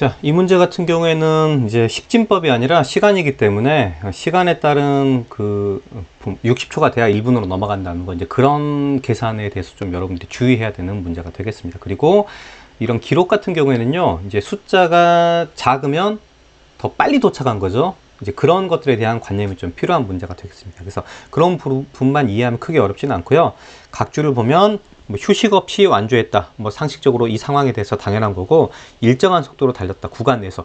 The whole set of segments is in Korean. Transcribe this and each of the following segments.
자, 이 문제 같은 경우에는 이제 식진법이 아니라 시간이기 때문에 시간에 따른 60초가 돼야 1분으로 넘어간다는 거, 이제 그런 계산에 대해서 좀 여러분들이 주의해야 되는 문제가 되겠습니다. 그리고 이런 기록 같은 경우에는요, 이제 숫자가 작으면 더 빨리 도착한 거죠. 이제 그런 것들에 대한 관념이 좀 필요한 문제가 되겠습니다. 그래서 그런 부분만 이해하면 크게 어렵지는 않고요. 각 줄을 보면 뭐 휴식 없이 완주했다. 뭐 상식적으로 이 상황에 대해서 당연한 거고, 일정한 속도로 달렸다. 구간 내에서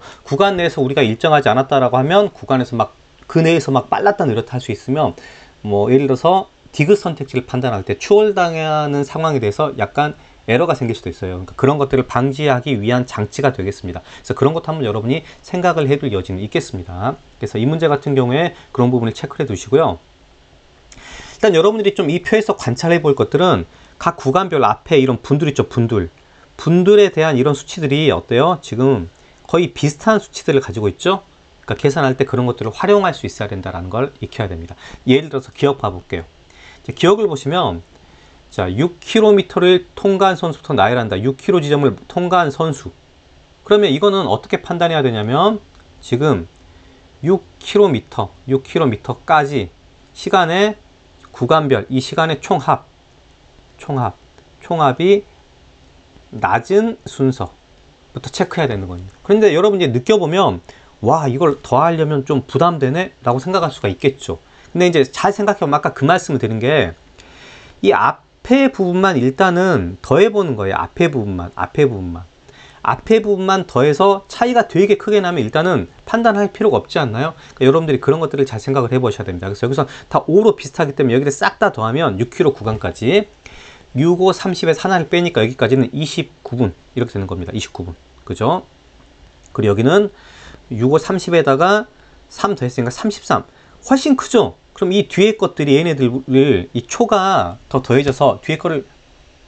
우리가 일정하지 않았다라고 하면 구간에서 막 그 내에서 막 빨랐다 느렸다 할 수 있으면, 뭐 예를 들어서 디귿 선택지를 판단할 때 추월당하는 상황에 대해서 약간 에러가 생길 수도 있어요. 그러니까 그런 것들을 방지하기 위한 장치가 되겠습니다. 그래서 그런 것도 한번 여러분이 생각을 해둘 여지는 있겠습니다. 그래서 이 문제 같은 경우에 그런 부분을 체크를 해 두시고요. 일단 여러분들이 좀 이 표에서 관찰해 볼 것들은 각 구간별 앞에 이런 분들 있죠. 분들에 대한 이런 수치들이 어때요? 지금 거의 비슷한 수치들을 가지고 있죠. 그러니까 계산할 때 그런 것들을 활용할 수 있어야 된다는 걸 익혀야 됩니다. 예를 들어서 기억 봐볼게요. 기억을 보시면, 자, 6km를 통과한 선수부터 나열한다. 6km 지점을 통과한 선수. 그러면 이거는 어떻게 판단해야 되냐면, 지금 6km까지 시간의 구간별, 이 시간의 총합이 낮은 순서부터 체크해야 되는 겁니다. 그런데 여러분 이제 느껴보면, 와, 이걸 더하려면 좀 부담되네? 라고 생각할 수가 있겠죠. 근데 이제 잘 생각해보면 아까 그 말씀을 드린 게, 이 앞에 부분만 일단은 더해보는 거예요. 앞에 부분만 더해서 차이가 되게 크게 나면 일단은 판단할 필요가 없지 않나요? 그러니까 여러분들이 그런 것들을 잘 생각을 해보셔야 됩니다. 그래서 여기서 다 5로 비슷하기 때문에 여기를 싹 다 더하면 6km 구간까지 6, 5, 30에서 하나를 빼니까 여기까지는 29분 이렇게 되는 겁니다. 29분. 그죠? 그리고 여기는 6, 5, 30에다가 3 더했으니까 33. 훨씬 크죠? 그럼 이 뒤에 것들이 얘네들을 이 초가 더 더해져서 뒤에 거를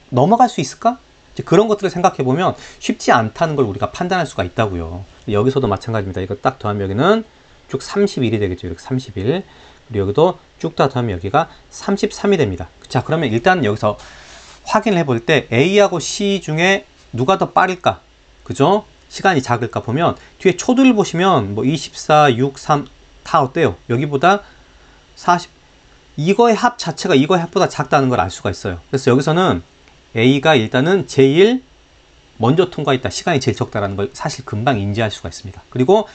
넘어갈 수 있을까? 이제 그런 것들을 생각해 보면 쉽지 않다는 걸 우리가 판단할 수가 있다고요. 여기서도 마찬가지입니다. 이거 딱 더하면 여기는 쭉 31이 되겠죠. 이렇게 31. 그리고 여기도 쭉 다 더하면 여기가 33이 됩니다. 자, 그러면 일단 여기서 확인을 해볼 때 A하고 C 중에 누가 더 빠를까? 그죠? 시간이 작을까 보면 뒤에 초들을 보시면 뭐 24, 6, 3 다 어때요? 여기보다 40, 이거의 합 자체가 이거의 합보다 작다는 걸 알 수가 있어요. 그래서 여기서는 A가 일단은 제일 먼저 통과했다. 시간이 제일 적다라는 걸 사실 금방 인지할 수가 있습니다. 그리고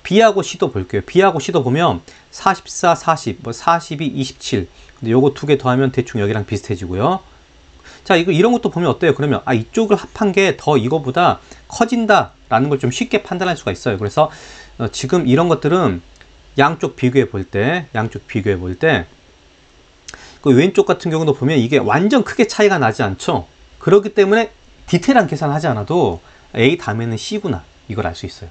B하고 C도 볼게요. B하고 C도 보면 44, 40, 뭐 42, 27. 근데 요거 두 개 더하면 대충 여기랑 비슷해지고요. 자, 이런 것도 보면 어때요? 그러면 이쪽을 합한 게 더 이거보다 커진다라는 걸 좀 쉽게 판단할 수가 있어요. 그래서 지금 이런 것들은 양쪽 비교해 볼 때 그 왼쪽 같은 경우도 보면 이게 완전 크게 차이가 나지 않죠. 그렇기 때문에 디테일한 계산을 하지 않아도 A 다음에는 C구나, 이걸 알 수 있어요.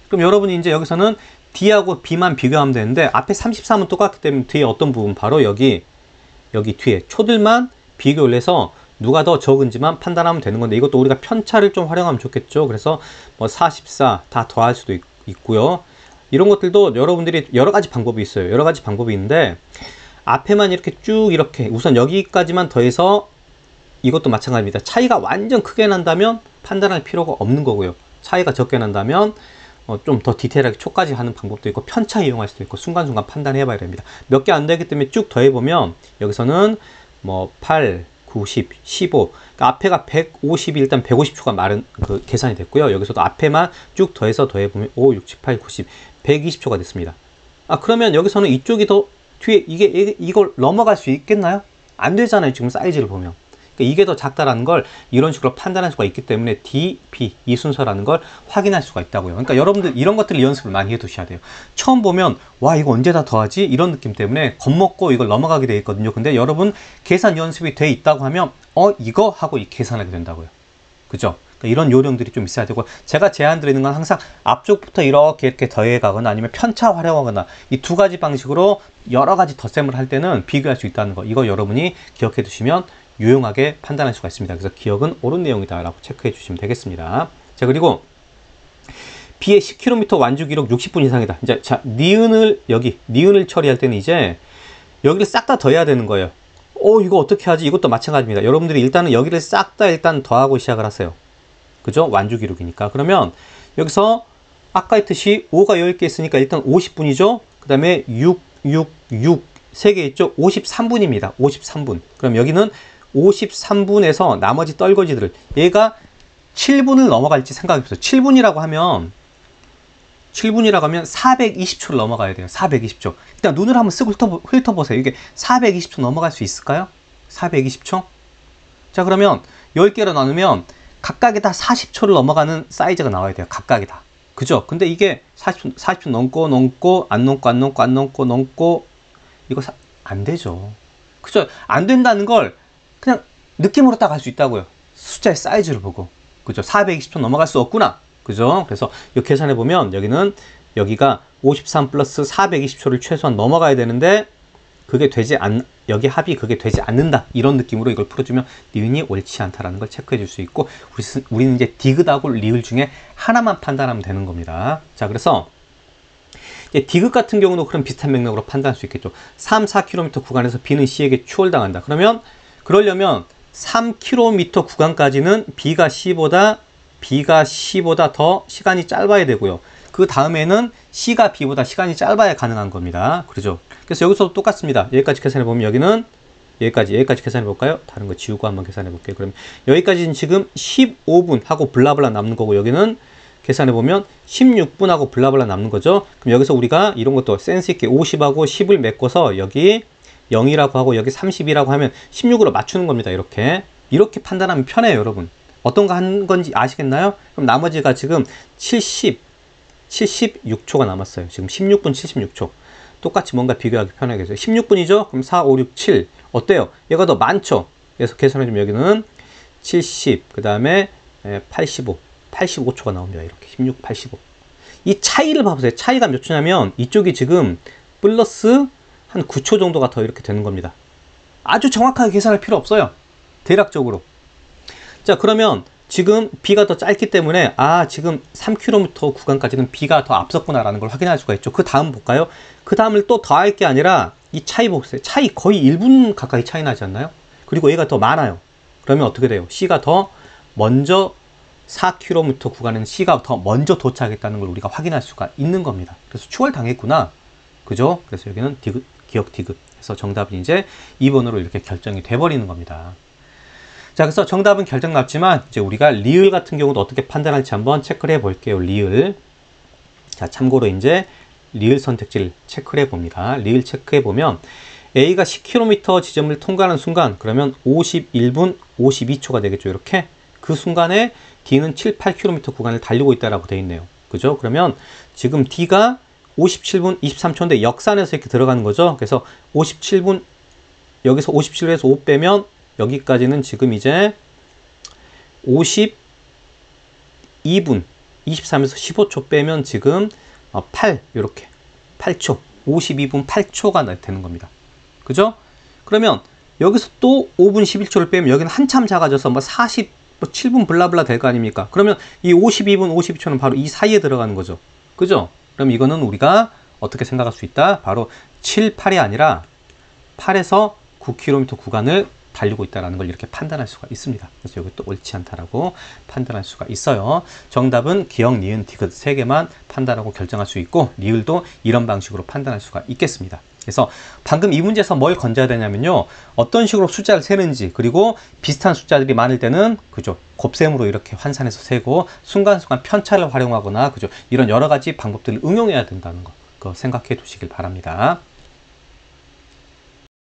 그럼 여러분이 이제 여기서는 D하고 B만 비교하면 되는데, 앞에 33은 똑같기 때문에 뒤에 어떤 부분, 바로 여기 뒤에 초들만 비교를 해서 누가 더 적은지만 판단하면 되는 건데, 이것도 우리가 편차를 좀 활용하면 좋겠죠. 그래서 뭐 44 다 더할 수도 있고요. 이런 것들도 여러분들이 여러 가지 방법이 있어요. 여러 가지 방법이 있는데, 앞에만 이렇게 쭉 이렇게 우선 여기까지만 더해서, 이것도 마찬가지입니다. 차이가 완전 크게 난다면 판단할 필요가 없는 거고요. 차이가 적게 난다면 좀 더 디테일하게 초까지 하는 방법도 있고, 편차 이용할 수도 있고, 순간순간 판단해 봐야 됩니다. 몇 개 안 되기 때문에 쭉 더해보면 여기서는 뭐 8, 90, 15, 그러니까 앞에가 150이 일단 150초가 마른 계산이 됐고요. 여기서도 앞에만 쭉 더해보면 5, 6, 7, 8, 90, 120초가 됐습니다. 그러면 여기서는 이쪽이 더 뒤에 이걸 넘어갈 수 있겠나요? 안 되잖아요. 지금 사이즈를 보면. 그러니까 이게 더 작다라는 걸 이런 식으로 판단할 수가 있기 때문에 D, B 이 순서라는 걸 확인할 수가 있다고요. 그러니까 여러분들 이런 것들을 연습을 많이 해 두셔야 돼요. 처음 보면 와, 이거 언제 다 더하지? 이런 느낌 때문에 겁먹고 이걸 넘어가게 돼 있거든요. 근데 여러분 계산 연습이 돼 있다고 하면 이거 하고 계산하게 된다고요. 그죠? 그러니까 이런 요령들이 좀 있어야 되고, 제가 제안 드리는 건 항상 앞쪽부터 이렇게 더해 가거나 아니면 편차 활용하거나 이 두 가지 방식으로 여러 가지 덧셈을 할 때는 비교할 수 있다는 거, 이거 여러분이 기억해 두시면 유용하게 판단할 수가 있습니다. 그래서 기억은 옳은 내용이다 라고 체크해 주시면 되겠습니다. 자, 그리고 B의 10km 완주 기록 60분 이상이다. 이제 자, 니은을 처리할 때는 이제 여기를 싹 다 더해야 되는 거예요. 이거 어떻게 하지? 이것도 마찬가지입니다. 여러분들이 일단은 여기를 싹 다 일단 더하고 시작을 하세요. 그죠? 완주 기록이니까. 그러면 여기서 아까 했듯이 5가 10개 있으니까 일단 50분이죠. 그 다음에 6, 6, 6 3개 있죠. 53분입니다. 53분. 그럼 여기는 53분에서 나머지 떨거지들을 얘가 7분을 넘어갈지 생각해보세요. 7분이라고 하면 420초를 넘어가야 돼요. 420초. 일단 눈을 한번 쓰고 훑어보세요. 이게 420초 넘어갈 수 있을까요? 420초? 자, 그러면 10개로 나누면 각각이 다 40초를 넘어가는 사이즈가 나와야 돼요. 각각이 다. 그죠? 근데 이게 40초 넘고 안 넘고 이거 안 되죠. 그죠? 안 된다는 걸 그냥 느낌으로 딱 알 수 있다고요. 숫자의 사이즈를 보고. 그죠? 420초 넘어갈 수 없구나. 그죠? 그래서 이렇게 계산해 보면 여기가 53 플러스 420초를 최소한 넘어가야 되는데 여기 합이 그게 되지 않는다. 이런 느낌으로 이걸 풀어주면 니은이 옳지 않다라는 걸 체크해 줄 수 있고, 우리는 이제 디귿하고 리을 중에 하나만 판단하면 되는 겁니다. 자, 그래서 이제 디귿 같은 경우도 그런 비슷한 맥락으로 판단할 수 있겠죠. 3, 4km 구간에서 B는 C에게 추월당한다. 그러려면 3km 구간까지는 B가 C보다 더 시간이 짧아야 되고요. 그 다음에는 C가 B보다 시간이 짧아야 가능한 겁니다. 그렇죠? 그래서 여기서도 똑같습니다. 여기까지 계산해보면 여기는 여기까지 계산해볼까요? 다른 거 지우고 한번 계산해볼게요. 그럼 여기까지는 지금 15분 하고 블라블라 남는 거고, 여기는 계산해보면 16분 하고 블라블라 남는 거죠. 그럼 여기서 우리가 이런 것도 센스있게 50하고 10을 메꿔서 여기 0이라고 하고 여기 30이라고 하면 16으로 맞추는 겁니다. 이렇게 판단하면 편해요, 여러분. 어떤 거 한 건지 아시겠나요? 그럼 나머지가 지금 76초가 남았어요. 지금 16분 76초. 똑같이 뭔가 비교하기 편하겠어요. 16분이죠? 그럼 4, 5, 6, 7. 어때요? 얘가 더 많죠? 그래서 계산해주면 여기는 70, 그 다음에 85초가 나옵니다. 이렇게 16, 85. 이 차이를 봐보세요. 차이가 몇 초냐면 이쪽이 지금 플러스 한 9초 정도가 더 이렇게 되는 겁니다. 아주 정확하게 계산할 필요 없어요. 대략적으로. 자, 그러면 지금 B가 더 짧기 때문에 지금 3km 구간까지는 B가 더 앞섰구나라는 걸 확인할 수가 있죠. 그 다음 볼까요? 그 다음을 또 더할 게 아니라 이 차이 보세요. 차이 거의 1분 가까이 차이 나지 않나요? 그리고 얘가 더 많아요. 그러면 어떻게 돼요? C가 더 먼저 4km 구간에는 C가 더 먼저 도착했다는 걸 우리가 확인할 수가 있는 겁니다. 그래서 추월당했구나. 그죠? 그래서 여기는 기억 디귿. 그래서 정답은 이제 2번으로 이렇게 결정이 돼버리는 겁니다. 자, 그래서 정답은 결정 났지만 이제 우리가 리을 같은 경우도 어떻게 판단할지 한번 체크를 해 볼게요. 리을. 자, 참고로 이제 리을 선택지를 체크를 해 봅니다. 리을 체크해 보면 A가 10km 지점을 통과하는 순간, 그러면 51분 52초가 되겠죠. 이렇게. 그 순간에 D는 7, 8km 구간을 달리고 있다라고 되어 있네요. 그죠? 그러면 지금 D가 57분 23초인데 역산해서 이렇게 들어가는 거죠. 그래서 57분, 여기서 57에서 5 빼면 여기까지는 지금 이제 52분 23에서 15초 빼면 지금 이렇게 8초, 52분 8초가 되는 겁니다. 그죠? 그러면 여기서 또 5분 11초를 빼면 여기는 한참 작아져서 47분 블라블라 될 거 아닙니까? 그러면 이 52분 52초는 바로 이 사이에 들어가는 거죠. 그죠? 그럼 이거는 우리가 어떻게 생각할 수 있다? 바로 7, 8이 아니라 8에서 9km 구간을 달리고 있다는 걸 이렇게 판단할 수가 있습니다. 그래서 여기 또 옳지 않다라고 판단할 수가 있어요. 정답은 기억, 니은, 디귿 3개만 판단하고 결정할 수 있고, 리을도 이런 방식으로 판단할 수가 있겠습니다. 그래서 방금 이 문제에서 뭘 건져야 되냐면요, 어떤 식으로 숫자를 세는지, 그리고 비슷한 숫자들이 많을 때는 그죠, 곱셈으로 이렇게 환산해서 세고, 순간순간 편차를 활용하거나 그죠, 이런 여러 가지 방법들을 응용해야 된다는 거, 그거 생각해 두시길 바랍니다.